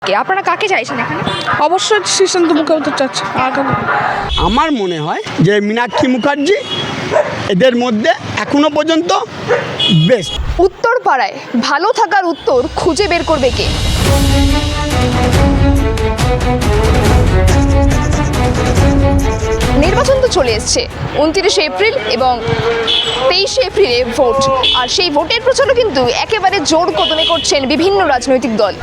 আপনারা কাকে চাইছেন এখানে? অবশ্যই সুশান্ত মুখোপাধ্যায় চাচ্ছে। আমার মনে হয় যে মীনাক্ষী মুখার্জি এদের মধ্যে এখনো পর্যন্ত বেস্ট। উত্তরপাড়ায় ভালো থাকার উত্তর খুঁজে বের করবে কে? নির্বাচন তো চলে এসছে 29শে এপ্রিল এবং 23শে এপ্রিলে ভোট, আর সেই ভোটের প্রচারও কিন্তু একেবারে জোর কদমে করছেন বিভিন্ন রাজনৈতিক দল।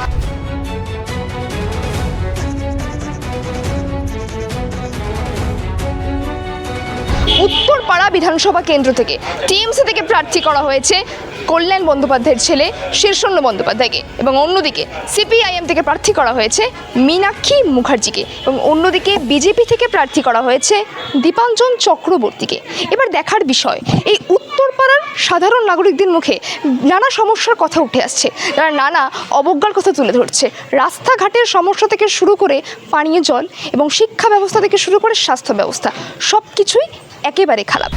উত্তরপাড়া বিধানসভা কেন্দ্র থেকে টিএমসি থেকে প্রার্থী করা হয়েছে কল্যাণ বন্দ্যোপাধ্যায়ের ছেলে শীর্ষণ্য বন্দ্যোপাধ্যায়কে, এবং অন্যদিকে সিপিআইএম থেকে প্রার্থী করা হয়েছে মীনাক্ষী মুখার্জিকে, এবং অন্যদিকে বিজেপি থেকে প্রার্থী করা হয়েছে দীপাঞ্জন চক্রবর্তীকে। এবার দেখার বিষয়, এই উত্তরপাড়ার সাধারণ নাগরিকদের মুখে নানা সমস্যার কথা উঠে আসছে, তারা নানা অবজ্ঞার কথা তুলে ধরছে। রাস্তাঘাটের সমস্যা থেকে শুরু করে পানীয় জল এবং শিক্ষা ব্যবস্থা থেকে শুরু করে স্বাস্থ্য ব্যবস্থা সব কিছুই একেবারে খারাপ।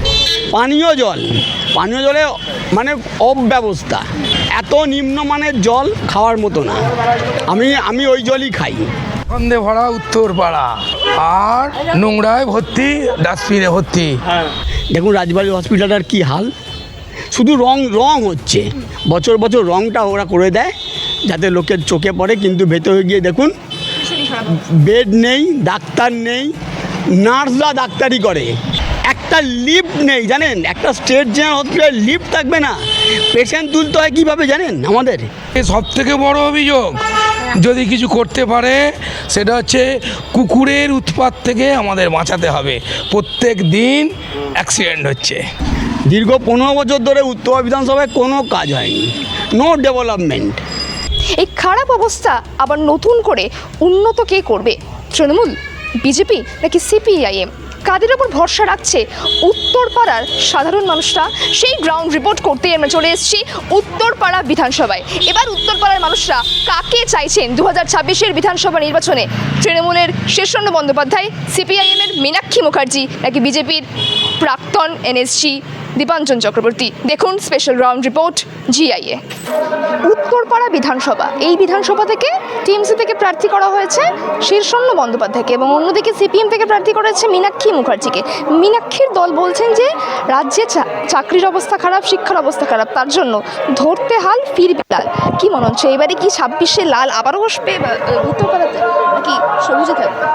পানীয় জলে মানে অব্যবস্থা, এত নিম্নমানের জল খাওয়ার মতো না। আমি ওই জলই খাই। সন্ধে ভরা উত্তরপাড়া আর নোংরায় ভর্তি, ডাস্টবিনে ভর্তি। দেখুন রাজবাড়ি হসপিটালটার কি হাল, শুধু রং হচ্ছে, বছর বছর রংটা ওরা করে দেয় যাতে লোকের চোখে পড়ে, কিন্তু ভেতরে গিয়ে দেখুন বেড নেই, ডাক্তার নেই, নার্সরা ডাক্তারি করে, একটা লিফট নেই জানেন, একটা স্টেট জেনারেল হসপিটালে লিফট থাকবে না, পেশেন্ট তুলতে হয় কীভাবে জানেন আমাদের। সব থেকে বড় অভিযোগ যদি কিছু করতে পারে সেটা হচ্ছে কুকুরের উৎপাত থেকে আমাদের বাঁচাতে হবে। প্রত্যেক দিন অ্যাক্সিডেন্ট হচ্ছে। দীর্ঘ 15 বছর ধরে উত্তর বিধানসভায় কোনো কাজ হয়নি, নো ডেভেলপমেন্ট। এই খারাপ অবস্থা আবার নতুন করে উন্নত কে করবে? তৃণমূল, বিজেপি নাকি সিপিআইএম? কাদের ওপর ভরসা রাখছে উত্তরপাড়ার সাধারণ মানুষরা? সেই গ্রাউন্ড রিপোর্ট করতেই আমরা চলে এসেছি উত্তরপাড়া বিধানসভায়। এবার উত্তরপাড়ার মানুষরা কাকে চাইছেন 2026-এর বিধানসভা নির্বাচনে? তৃণমূলের শীর্ষণ্য বন্দ্যোপাধ্যায়, সিপিআইএমের মীনাক্ষী মুখার্জি নাকি বিজেপির প্রাক্তন এনএসজি দীপাঞ্জন চক্রবর্তী? দেখুন special ground report GIA. Uttarpara বিধানসভা, এই বিধানসভা থেকে টিএমসি থেকে প্রার্থী করা হয়েছে শীর্ষণ্য বন্দ্যোপাধ্যায়কে, এবং অন্যদিকে সিপিএম থেকে প্রার্থী করেছে মীনাক্ষী মুখার্জিকে। মীনাক্ষীর দল বলছেন যে রাজ্যে চাকরির অবস্থা খারাপ, শিক্ষার অবস্থা খারাপ, তার জন্য ধরতে হাল ফিরবে লাল। কি মনে হচ্ছে এবারে কি 26-এ লাল আবারও বসবে উত্তরপাড়াতে, নাকি সবুজে থাকবে?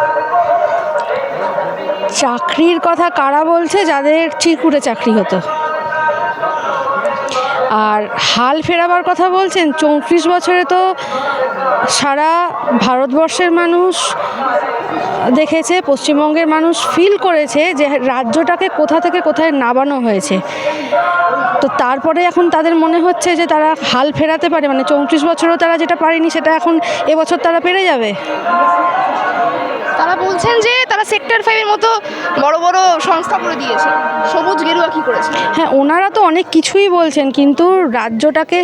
চাকরির কথা কারা বলছে? যাদের চিরকুটে চাকরি হতো। আর হাল ফেরাবার কথা বলছেন, 34 বছরে তো সারা ভারতবর্ষের মানুষ দেখেছে, পশ্চিমবঙ্গের মানুষ ফিল করেছে যে রাজ্যটাকে কোথা থেকে কোথায় নামানো হয়েছে। তো তারপরে এখন তাদের মনে হচ্ছে যে তারা হাল ফেরাতে পারে, মানে 34 বছরও তারা যেটা পারেনি সেটা এখন এবছর তারা পেরে যাবে। তারা বলছেন যে তারা সেক্টর 5-এর মতো বড় বড় সংস্থা করে দিয়েছে, সবুজ গেরুয়া কি করেছে? হ্যাঁ, ওনারা তো অনেক কিছুই বলছেন, কিন্তু রাজ্যটাকে,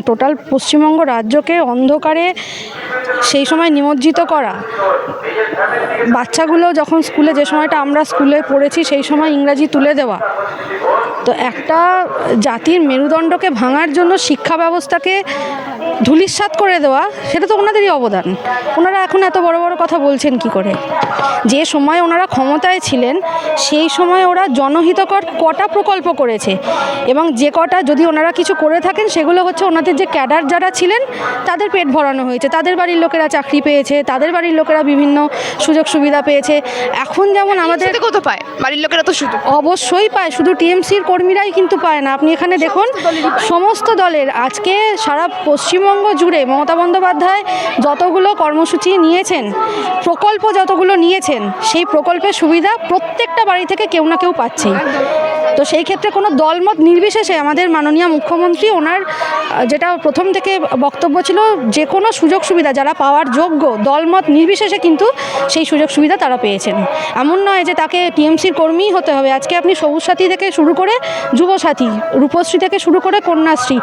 টোটাল পশ্চিমবঙ্গ রাজ্যকে অন্ধকারে সেই সময় নিমজ্জিত করা, বাচ্চাগুলো যখন স্কুলে, যে সময়টা আমরা স্কুলে পড়েছি সেই সময় ইংরাজি তুলে দেওয়া, তো একটা জাতির মেরুদণ্ডকে ভাঙার জন্য শিক্ষা ব্যবস্থাকে ধূলিসাৎ করে দেওয়া, সেটা তো ওনাদেরই অবদান। ওনারা এখন এত বড় বড় কথা বলছেন কি করে? যে সময় ওনারা ক্ষমতায় ছিলেন সেই সময় ওরা জনহিতকর কটা প্রকল্প করেছে, এবং যে কটা যদি ওনারা কিছু করে থাকেন সেগুলো হচ্ছে ওনাদের যে ক্যাডার যারা ছিলেন তাদের পেট ভরানো হয়েছে, তাদের বাড়ির লোকেরা চাকরি পেয়েছে, তাদের বাড়ির লোকেরা বিভিন্ন সুযোগ সুবিধা পেয়েছে। এখন যেমন আমাদের কত পায় বাড়ির লোকেরা, তো শুধু অবশ্যই পায়, শুধু টিএমসির কর্মীরাই কিন্তু পায় না। আপনি এখানে দেখুন সমস্ত দলের, আজকে সারা পশ্চিমবঙ্গ জুড়ে মমতা বন্দ্যোপাধ্যায় যতগুলো কর্মসূচি নিয়েছেন, প্রকল্প যতগুলো নিয়েছেন, সেই প্রকল্পের সুবিধা প্রত্যেকটা বাড়ি থেকে কেউ না কেউ পাচ্ছেই। তো সেই ক্ষেত্রে কোনো দলমত নির্বিশেষে আমাদের মাননীয় মুখ্যমন্ত্রী, ওনার যেটা প্রথম থেকে বক্তব্য ছিল, যে কোনো সুযোগ সুবিধা যারা পাওয়ার যোগ্য দলমত নির্বিশেষে কিন্তু সেই সুযোগ সুবিধা তারা পেয়েছেন। এমন নয় যে তাকে টিএমসির কর্মীই হতে হবে। আজকে আপনি সবুজ সাথী থেকে শুরু করে যুবসাথী, রূপশ্রী থেকে শুরু করে কন্যাশ্রী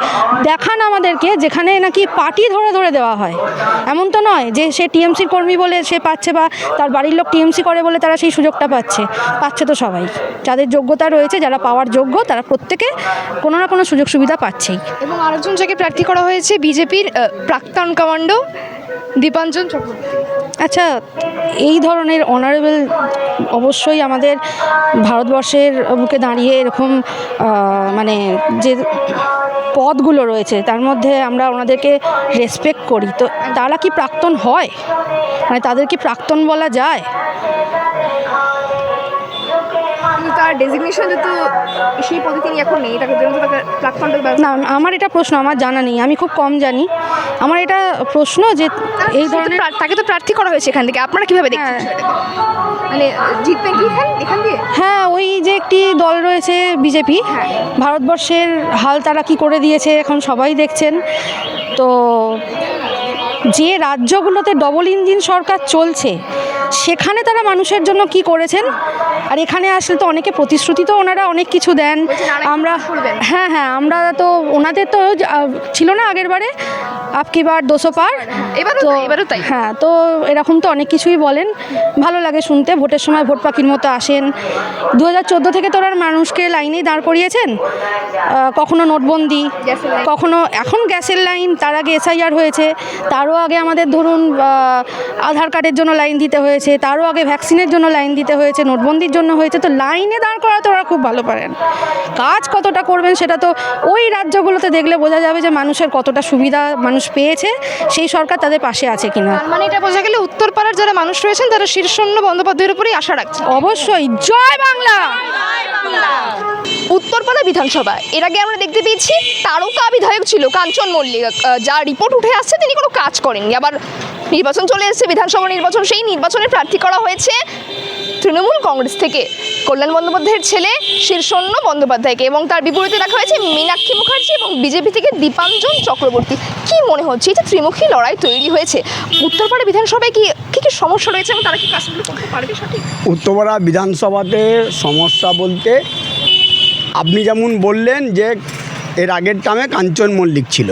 দেখান আমাদেরকে, যেখানে নাকি পার্টি ধরে ধরে দেওয়া হয়। এমন তো নয় যে সে টিএমসির কর্মী বলে সে পাচ্ছে, বা তার বাড়ির লোক টিএমসি করে বলে তারা সেই সুযোগটা পাচ্ছে। তো সবাই যাদের যোগ্যতা রয়েছে, যারা পাওয়ার যোগ্য, তারা প্রত্যেকে কোনো না কোনো সুযোগ সুবিধা পাচ্ছেই। এবং আরেকজন যাকে প্রার্থী করা হয়েছে বিজেপির প্রাক্তন কমান্ডো দীপাঞ্জন চক্রবর্তী। আচ্ছা, এই ধরনের অনারেবল অবশ্যই আমাদের ভারতবর্ষের বুকে দাঁড়িয়ে এরকম মানে যে পদগুলো রয়েছে তার মধ্যে আমরা ওনাদেরকে রেসপেক্ট করি, তো তারা কি প্রাক্তন হয়? মানে তাদের কি প্রাক্তন বলা যায়? কিন্তু তার ডেজিগনেশন যেহেতু সেই পদে তিনি এখন নেই, তাকে জন্য তাকে প্ল্যাটফর্ম না, আমার এটা প্রশ্ন, আমার জানা নেই, আমি খুব কম জানি। আমার এটা প্রশ্ন যে এই ধরনের তাকে তো প্রার্থী করা হয়েছে এখান থেকে, আপনারা কিভাবে দেখছেন হ্যাঁ। বিষয়টাকে? মানে জিতবেন কি এখান দিয়ে? হ্যাঁ, ওই যে একটি দল রয়েছে বিজেপি, ভারতবর্ষের হাল তারা কি করে দিয়েছে এখন সবাই দেখছেন। তো যে রাজ্যগুলোতে ডবল ইঞ্জিন সরকার চলছে সেখানে তারা মানুষের জন্য কি করেছেন, আর এখানে আসলে তো অনেকে প্রতিশ্রুতি তো ওনারা অনেক কিছু দেন। আমরা হ্যাঁ আমরা তো ওনাদের তো ছিল না আগের বারে আপকি বার 200 পার, এবারও তাই। হ্যাঁ, তো এরকম তো অনেক কিছুই বলেন, ভালো লাগে শুনতে। ভোটের সময় ভোট পাখির মতো আসেন। 2014 থেকে তো ওনার মানুষকে লাইনেই দাঁড় করিয়েছেন, কখনো নোটবন্দি, কখনো এখন গ্যাসের লাইন, তার আগে SIR হয়েছে, তারও আগে আমাদের ধরুন আধার কার্ডের জন্য লাইন দিতে হয়েছে, তারও আগে ভ্যাকসিনের জন্য লাইন দিতে হয়েছে, নোটবন্দির জন্য হয়েছে। তো লাইনে দাঁড় করাতে ওরা খুব ভালো পারেন। কাজ কতটা করবেন সেটা তো ওই রাজ্যগুলোতে দেখলে বোঝা যাবে যে মানুষের কতটা সুবিধা মানুষ পেয়েছে, সেই সরকার তাদের পাশে আছে কিনা। মানে এটা বোঝা গেলে উত্তরপাড়ার যারা মানুষ রয়েছেন তারা শীর্ষন্য বন্দ্যোপাধ্যায়ের উপরেই আশা রাখছে। অবশ্যই। জয় বাংলা। উত্তরপাড়া বিধানসভা এর আগে আমরা দেখতে পেয়েছি তারকা বিধায়ক ছিল কাঞ্চন মল্লিক, যা রিপোর্ট উঠে আসছে তিনি কোনো কাজ করেননি। আবার নির্বাচন চলে এসেছে, বিধানসভা নির্বাচন, সেই নির্বাচনে প্রার্থী করা হয়েছে তৃণমূল কংগ্রেস থেকে কল্যাণ বন্দ্যোপাধ্যায়ের ছেলে শীর্ষন্য বন্দ্যোপাধ্যায়কে, এবং তার বিপরীতে রাখা হয়েছে মীনাক্ষী মুখার্জি এবং বিজেপি থেকে দীপাঞ্জন চক্রবর্তী। কি মনে হচ্ছে এই যে ত্রিমুখী লড়াই তৈরি হয়েছে উত্তরপাড়া বিধানসভায়, কি কি সমস্যা রয়েছে এবং তারা কি কাজগুলো করতে পারবে সঠিক? উত্তরপাড়া বিধানসভাতে সমস্যা বলতে আপনি যেমন বললেন যে এর আগের টামে কাঞ্চন মল্লিক ছিল,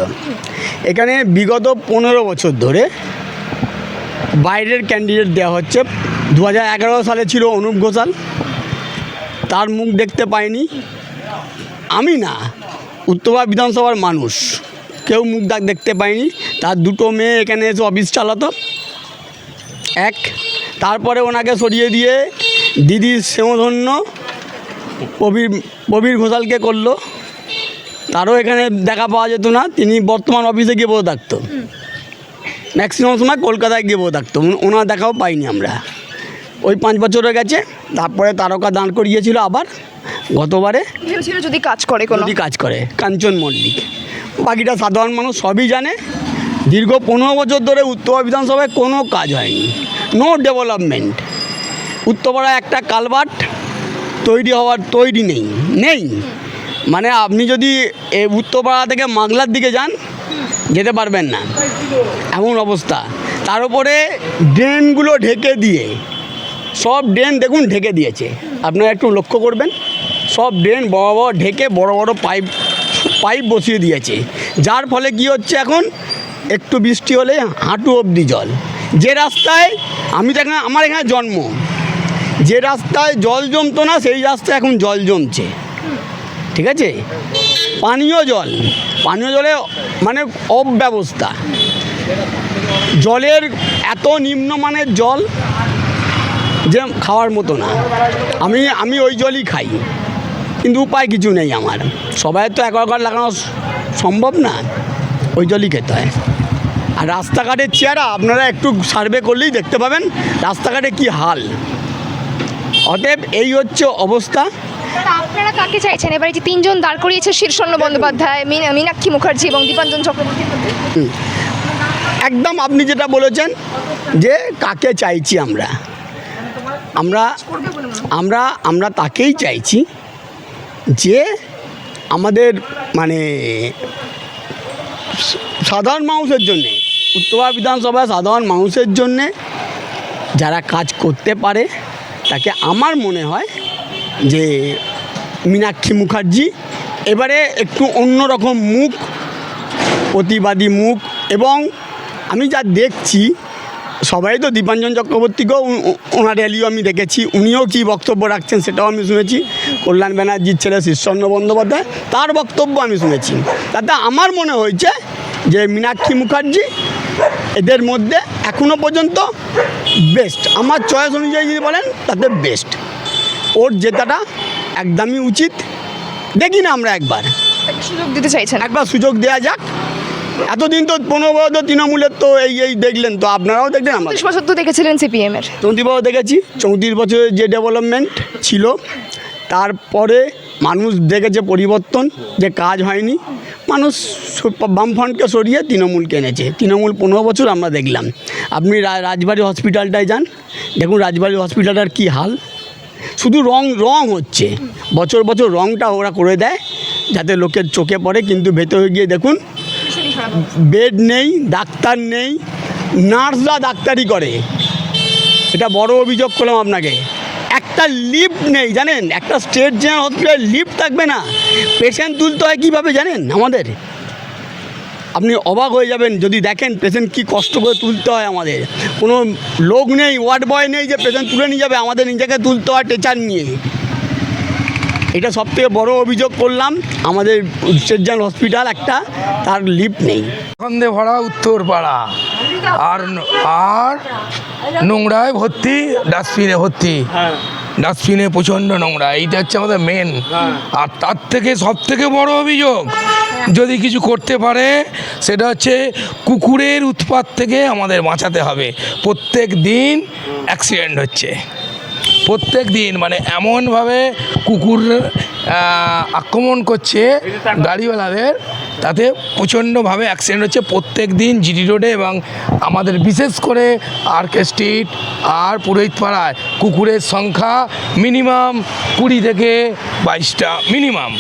এখানে বিগত 15 বছর ধরে বাইরের ক্যান্ডিডেট দেওয়া হচ্ছে। 2011 সালে ছিল অনুপ ঘোষাল, তার মুখ দেখতে পাইনি আমি না, উত্তরপাড়া বিধানসভার মানুষ কেউ মুখ দেখতে পাইনি। তার 2 মেয়ে এখানে এসে অফিস চালাতো, তারপরে ওনাকে সরিয়ে দিয়ে দিদির স্নেহধন্য প্রবীর ঘোষালকে করলো, তারও এখানে দেখা পাওয়া যেত না। তিনি বর্তমান অফিসে গিয়ে বসে থাকতো, ম্যাক্সিমাম সময় কলকাতায় গিয়ে বসে থাকতো, ওনার দেখাও পাইনি আমরা। ওই 5 বছর হয়ে গেছে। তারপরে তারকা দাঁড় করিয়েছিল আবার গতবারে, যদি কাজ করে কাঞ্চন মল্লিক। বাকিটা সাধারণ মানুষ সবই জানে। দীর্ঘ 15 বছর ধরে উত্তরপাড়া বিধানসভায় কোনো কাজ হয়নি, নো ডেভেলপমেন্ট। উত্তরপাড়ায় একটা কালভার্ট তৈরি নেই। মানে আপনি যদি উত্তরপাড়া থেকে মাগলার দিকে যান যেতে পারবেন না, এমন অবস্থা। তার উপরে ড্রেনগুলো ঢেকে দিয়ে, সব ড্রেন দেখুন ঢেকে দিয়েছে, আপনারা একটু লক্ষ্য করবেন, সব ড্রেন বড় ঢেকে বড় পাইপ বসিয়ে দিয়েছে, যার ফলে কি হচ্ছে এখন একটু বৃষ্টি হলে হাঁটু অবধি জল। যে রাস্তায় আমার এখানে জন্ম, যে রাস্তায় জল জমতো না সেই রাস্তায় এখন জল জমছে, ঠিক আছে? পানীয় জলে মানে অব্যবস্থা, জলের এত নিম্নমানের জল যে খাওয়ার মতো না। আমি ওই জলই খাই, কিন্তু উপায় কিছু নেই আমার। সবাই তো অ্যাকোয়াগার্ড লাগানো সম্ভব না, ওই জলই খেতে হয়। আর রাস্তাঘাটের চেহারা আপনারা একটু সার্ভে করলেই দেখতে পাবেন রাস্তাঘাটে কি হাল। অতএব এই হচ্ছে অবস্থা। আপনারা কাকে চাইছেন এবারে যে 3 জন দাঁড় করিয়েছে শীর্ষন্য বন্দ্যোপাধ্যায়, মীনাক্ষী মুখার্জি এবং দীপাঞ্জন চক্রবর্তী? একদম আপনি যেটা বলেছেন যে কাকে চাইছি আমরা তাকেই চাইছি যে আমাদের মানে সাধারণ মানুষের জন্যে, উত্তরপাড়া বিধানসভায় সাধারণ মানুষের জন্যে যারা কাজ করতে পারে তাকে আমার মনে হয় যে মীনাক্ষী মুখার্জি এবারে একটু অন্যরকম মুখ, প্রতিবাদী মুখ। এবং আমি যা দেখছি সবাই তো দীপাঞ্জন চক্রবর্তীকেও ওনার র্যালিও আমি দেখেছি, উনিও কী বক্তব্য রাখছেন সেটাও আমি শুনেছি। কল্যাণ ব্যানার্জির ছেলে শীর্ষন্য বন্দ্যোপাধ্যায় তার বক্তব্য আমি শুনেছি। তাতে আমার মনে হয়েছে যে মীনাক্ষী মুখার্জি এদের মধ্যে এখনও পর্যন্ত বেস্ট, আমার চয়েস অনুযায়ী যদি বলেন তাতে বেস্ট। ওর জেতাটা একদমই উচিত। দেখি না আমরা একবার তাকে সুযোগ দিতে চাইছেন? একবার সুযোগ দেওয়া যাক। এতদিন তো 15 বছর তৃণমূলের তো এই দেখলেন, তো আপনারাও দেখলেন, আমরা 30 বছর তো দেখেছিলেন সিপিএম এর। 34 বছর দেখেছি। 34 বছরের যে ডেভেলপমেন্ট ছিল, তারপরে মানুষ দেখেছে পরিবর্তন, যে কাজ হয়নি, মানুষ বামফ্রন্টকে সরিয়ে তৃণমূলকে এনেছে। তৃণমূল 15 বছর আমরা দেখলাম। আপনি রাজবাড়ি হসপিটালটায় যান, দেখুন রাজবাড়ি হসপিটালটার কী হাল। শুধু রং হচ্ছে, বছর বছর রংটা ওরা করে দেয় যাতে লোকের চোখে পড়ে, কিন্তু ভেতরে গিয়ে দেখুন বেড নেই, ডাক্তার নেই, নার্সরা ডাক্তারি করে। এটা বড় অভিযোগ করলাম আপনাকে। একটা লিফট নেই, জানেন? একটা স্টেট জেনারেল হসপিটালে লিফট থাকবে না, পেশেন্ট তুলতে হয় কীভাবে জানেন আমাদের? আপনি অবাক হয়ে যাবেন যদি দেখেন পেশেন্ট কী কষ্ট করে তুলতে হয় আমাদের। কোনো লোক নেই, ওয়ার্ড বয় নেই যে পেশেন্ট তুলে নিয়ে যাবে, আমাদের নিজেকে তুলতে হয় টেচার নিয়ে। এটা সবথেকে বড় অভিযোগ করলাম। আমাদের স্টেট জেনারেল হসপিটাল একটা, তার লিফট নেই। সন্ধে ভরা উত্তরপাড়া, আর নোংরায় ভর্তি, ডাস্টবিনে ভর্তি, ডাস্টবিনে প্রচণ্ড নোংরা। এইটা হচ্ছে আমাদের মেন। আর তার থেকে সব থেকে বড় অভিযোগ যদি কিছু করতে পারে সেটা হচ্ছে কুকুরের উৎপাত থেকে আমাদের বাঁচাতে হবে। প্রত্যেক দিন অ্যাক্সিডেন্ট হচ্ছে, প্রত্যেক দিন, মানে এমনভাবে কুকুর আক্রমণ করছে গাড়িওয়ালাদের, তাতে প্রচণ্ডভাবে অ্যাক্সিডেন্ট হচ্ছে প্রত্যেক দিন জিটি রোডে। এবং আমাদের বিশেষ করে আরকে স্ট্রিট আর পুরোহিতপাড়ায় কুকুরের সংখ্যা মিনিমাম 20 থেকে 22টা মিনিমাম।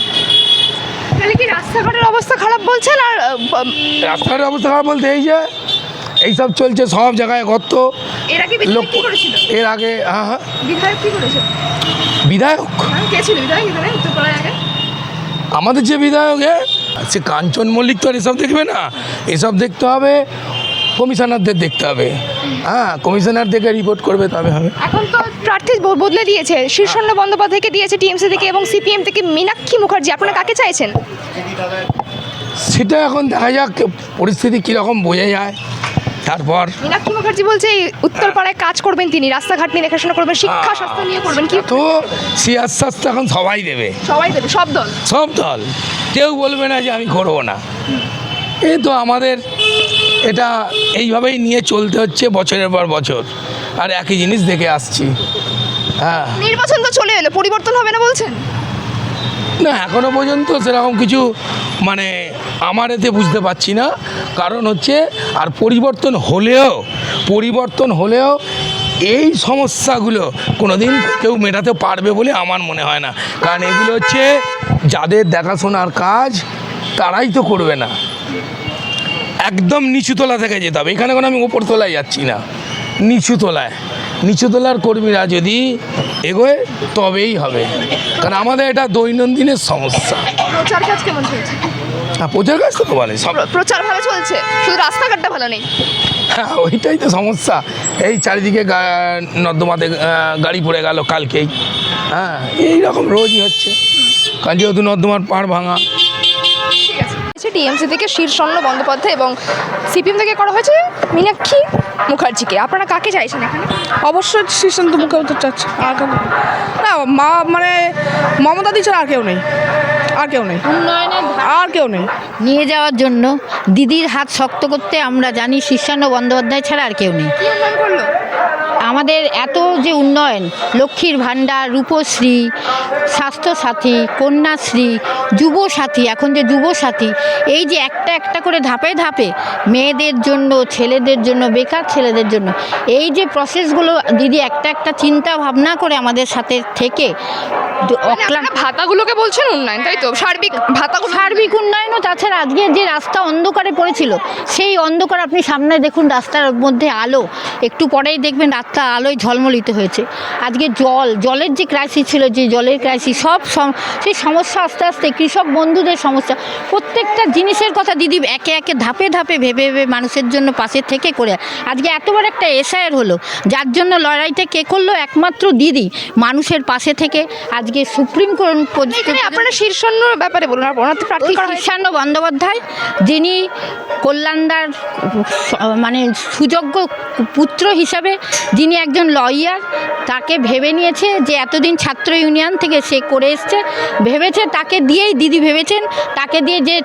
তাহলে কি রাস্তাঘাটের অবস্থা খারাপ বলছেন? আর রাস্তাঘাটের অবস্থা খারাপ বলতে এইসব চলছে সব জায়গায় গর্ত। এর আগে বিধায়ক কি করেছিল? এর আগে হ্যাঁ, বিধায়ক কি করেছে? বিধায়ক কে ছিল বিধায়ক এখানে উত্তরপাড়ায় আগে? আমাদের যে বিধায়কে সে কাঞ্চন মল্লিক তো আর এসব দেখবে না, এসব দেখতে হবে কমিশনারদের, দেখতে হবে। হ্যাঁ, কমিশনার থেকে রিপোর্ট করবে তবে হবে। এখন তো প্রার্থী বদলে দিয়েছে, শীর্ষণ্য বন্দ্যোপাধ্যায়কে দিয়েছে টিএমসি থেকে এবং সিপিএম থেকে মীনাক্ষী মুখার্জি। আপনারা কাকে চাইছেন? সেটা এখন দেখা যাক পরিস্থিতি কীরকম বোঝা যায়। তারপর মীনাক্ষী মুখার্জি বলছে এই উত্তরপাড়ায় কাজ করবেন তিনি, রাস্তাঘাট নিয়ে দেখাশোনা করবেন, শিক্ষা স্বাস্থ্য নিয়ে করবেন। কি তো সে আশ্বাস তো এখন সবাই দেবে, সবাই দেবে, সব দল, সব দল, কেউ বলবে না যে আমি করবো না। এই তো আমাদের এটা এইভাবেই নিয়ে চলতে হচ্ছে বছরের পর বছর, আর একই জিনিস দেখে আসছি। হ্যাঁ, নির্বাচন তো চলে এলো, পরিবর্তন হবে না বলছেন? না, এখনও পর্যন্ত সেরকম কিছু মানে আমার এতে বুঝতে পারছি না। কারণ হচ্ছে আর পরিবর্তন হলেও এই সমস্যাগুলো কোনো দিন কেউ মেটাতে পারবে বলে আমার মনে হয় না। কারণ এগুলো হচ্ছে যাদের দেখাশোনার কাজ তারাই তো করবে না। একদম নিচুতলা থেকে যেতে হবে। এখানে কোনো আমি ওপরতলায় যাচ্ছি না, নিচুতলার কর্মীরা যদি এগোয় তবেই হবে। কারণ আমাদের এটা দৈনন্দিনের সমস্যা। প্রচার কাজ কেমন চলছে? হ্যাঁ, প্রচার কাজ তো বলে সব, প্রচার ভালো চলছে, শুধু রাস্তাঘাটটা ভালো নেই। হ্যাঁ, ওইটাই তো সমস্যা। এই চারিদিকে নর্দমাতে গাড়ি পড়ে গেল কালকেই। হ্যাঁ, এইরকম রোজই হচ্ছে, কারণ যেহেতু নর্দমার পাড় ভাঙা। ঠিক আছে, টিএমসি থেকে শীর্ষণ্য বন্দ্যোপাধ্যায় এবং সিপিএম থেকে করা হয়েছে মীনাক্ষী মুখার্জিকে। আপনারা কাকে চাইছেন এখানে? অবশ্যই শীর্ষেন্দু মুখোপাধ্যায় চাচ্ছে। আর কেউ না, মানে মমতা দি ছাড়া আর কেউ নেই, আর কেউ নেই নিয়ে যাওয়ার জন্য দিদির হাত শক্ত করতে আমরা জানি শীর্ষেন্দু বন্দ্যোপাধ্যায় ছাড়া আর কেউ নেই। কি উন্নয়ন করলো? আমাদের এত যে উন্নয়ন, লক্ষ্মীর ভাণ্ডার, রূপশ্রী, স্বাস্থ্যসাথী, কন্যাশ্রী, যুবসাথী, এখন যে যুবসাথী, এই যে একটা একটা করে ধাপে ধাপে মেয়েদের জন্য, ছেলেদের জন্য, বেকার ছেলেদের জন্য এই যে প্রসেসগুলো দিদি একটা একটা চিন্তা ভাবনা করে আমাদের সাথে থেকে আপনারা ভাতাগুলোকে বলছেন উন্নয়ন, তাই তো? সার্বিক ভাতাগুলো, সার্বিক উন্নয়নও। তাছাড়া আজকে যে রাস্তা অন্ধকারে পড়েছিল, সেই অন্ধকার আপনি সামনে দেখুন, রাস্তার মধ্যে আলো, একটু পরেই দেখবেন রাস্তা আলোয় ঝলমলিত হয়েছে। আজকে জলের যে ক্রাইসিস ছিল, যে জলের ক্রাইসিস, সেই সমস্যা আস্তে আস্তে কৃষক বন্ধুদের সমস্যা, প্রত্যেকটা জিনিসের কথা দিদি একে একে ধাপে ধাপে ভেবে ভেবে মানুষের জন্য পাশে থেকে করে আজকে এত বড় একটা এসআইআর হলো, যার জন্য লড়াইটা কে করলো? একমাত্র দিদি, মানুষের পাশে থেকে। আজকে আজকে সুপ্রিম কোর্ট পর্যন্ত এখানে আপনারা শীর্ষন্যর ব্যাপারে বলুন, আর ওনার তো প্রার্থী করা হয়েছে। শীর্ষান্ন বন্দ্যোপাধ্যায়, যিনি কল্যাণদার মানে সুযোগ্য পুত্র হিসাবে, যিনি একজন লয়ার, তাকে ভেবে নিয়েছে যে এতদিন ছাত্র ইউনিয়ন থেকে সে করে এসছে, ভেবেছে তাকে দিয়েই, দিদি ভেবেছেন তাকে দিয়ে যে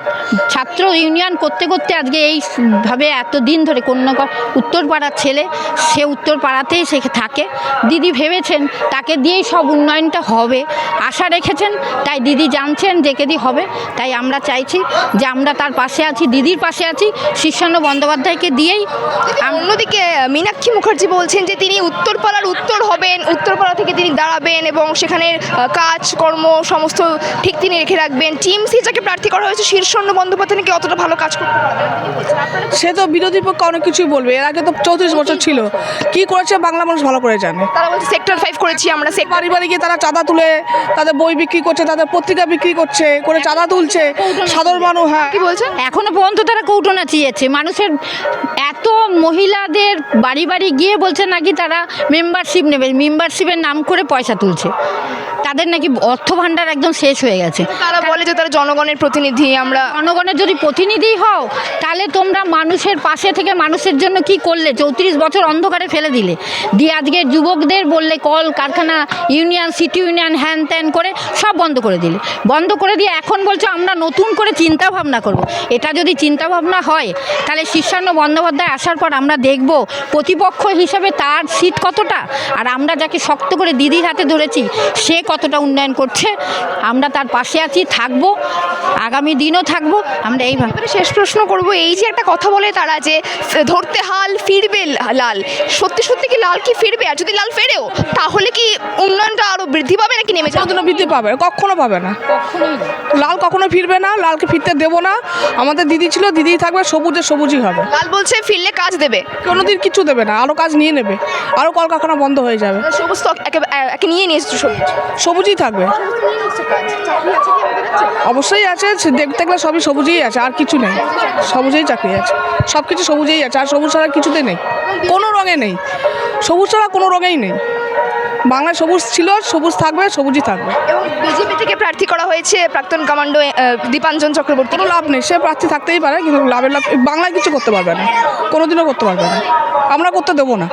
ছাত্র ইউনিয়ন করতে করতে আজকে এইভাবে এতদিন ধরে কন্যাকর উত্তরপাড়ার ছেলে, সে উত্তরপাড়াতেই সে থাকে, দিদি ভেবেছেন তাকে দিয়েই সব উন্নয়নটা হবে, আশা রেখেছেন, তাই দিদি জানছেন যে কেদি হবে। তাই আমরা চাইছি যে আমরা তার পাশে আছি, দিদির পাশে আছি, শীর্ষান্ন বন্দ্যোপাধ্যায়কে দিয়েই। অন্যদিকে মীনাক্ষী মুখার্জি বলছেন যে তিনি উত্তরপাড়ার উত্তর হবেন, উত্তরপাড়া থেকে তিনি দাঁড়াবেন এবং সেখানের কাজকর্ম সমস্ত ঠিক তিনি রেখে রাখবেন। টিএমসি যাকে প্রার্থী করা হয়েছে শীর্ষন্য বন্দ্যোপাধ্যায় নাকি অতটা ভালো কাজ করতে পারবেন। সে তো বিরোধী পক্ষে অনেক কিছুই বলবে, এর আগে তো 34 বছর ছিল, কি করেছে বাংলা মানুষ ভালো করে জানে। তারা বলছে সেক্টর 5 করেছি আমরা, বাড়ি বাড়ি গিয়ে তারা চাঁদা তুলে, তাদের বই বিক্রি করছে, তাদের পত্রিকা বিক্রি করছে, করে চাঁদা তুলছে সাধারণ মানুষ। হ্যাঁ, কি বলছেন? এখনো পর্যন্ত তারা কৌটো নাচিয়েছে মানুষের, এত মহিলাদের বাড়ি বাড়ি গিয়ে বলছে নাকি তারা মেম্বারশিপ নেবে, মেম্বারশিপের নাম করে পয়সা তুলছে, তাদের নাকি অর্থ ভাণ্ডার একদম শেষ হয়ে গেছে। তারা বলে যে তারা জনগণের প্রতিনিধি, আমরা জনগণের যদি প্রতিনিধি হও তাহলে তোমরা মানুষের পাশে থেকে মানুষের জন্য কি করলে? 34 বছর অন্ধকারে ফেলে দিলে, দিয়ে আজকে যুবকদের বললে কল কারখানা ইউনিয়ন, সিটি ইউনিয়ন, হ্যান ত্যান করে সব বন্ধ করে দিলে, বন্ধ করে দিয়ে এখন বলছো আমরা নতুন করে চিন্তা ভাবনা করব। এটা যদি চিন্তা ভাবনা হয় তাহলে শীর্ষান্ন বন্দ্যোপাধ্যায় আসার পর আমরা দেখব প্রতিপক্ষ হিসেবে তার সিট কতটা, আর আমরা যাকে শক্ত করে দিদির হাতে ধরেছি সে কতটা উন্নয়ন করছে। আমরা তার পাশে আছি, থাকবো, আগামী দিনও থাকবো আমরা এইভাবে। এবারে শেষ প্রশ্ন করব, এই যে একটা কথা বলে তারা যে ধরতে হাল ফিরবে লাল, সত্যি সত্যি কি লাল কি ফিরবে? আর যদি লাল ফেরেও তাহলে কি উন্নয়নটা আরো বৃদ্ধি পাবে নাকি নেমে যাবে? কোনোদিনও বৃদ্ধি পাবে, কখনো পাবে না। লাল কখনো ফিরবে না, লালকে ফিরতে দেবো না। আমাদের দিদি ছিল, দিদি থাকবে, সবুজের সবুজই হবে। লাল বলছে ফিরলে কাজ দেবে, কোনোদিন কিছু দেবে না, আরও কাজ নিয়ে নেবে, আরও কলকারখানা বন্ধ হয়ে যাবে। সবুজ তো একে নিয়ে নিয়ে এসছে, সবুজ সবুজই থাকবে, অবশ্যই আছে, দেখতে গেলে সবই সবুজই আছে, আর কিছু নেই, সবুজেই চাকরি আছে, সব কিছু সবুজেই আছে, আর সবুজ ছাড়া কিছুতে নেই, কোনো রঙে নেই, সবুজ ছাড়া কোনো রঙেই নেই। বাংলায় সবুজ ছিল, সবুজ থাকবে, সবুজই থাকবে। এবং বিজেপি থেকে প্রার্থী করা হয়েছে প্রাক্তন কমান্ডো দীপাঞ্জন চক্রবর্তী। কোনো লাভ নেই, সে প্রার্থী থাকতেই পারে, কিন্তু লাভ বাংলায় কিছু করতে পারবে না, কোনোদিনও করতে পারবে না, আমরা করতে দেবো না।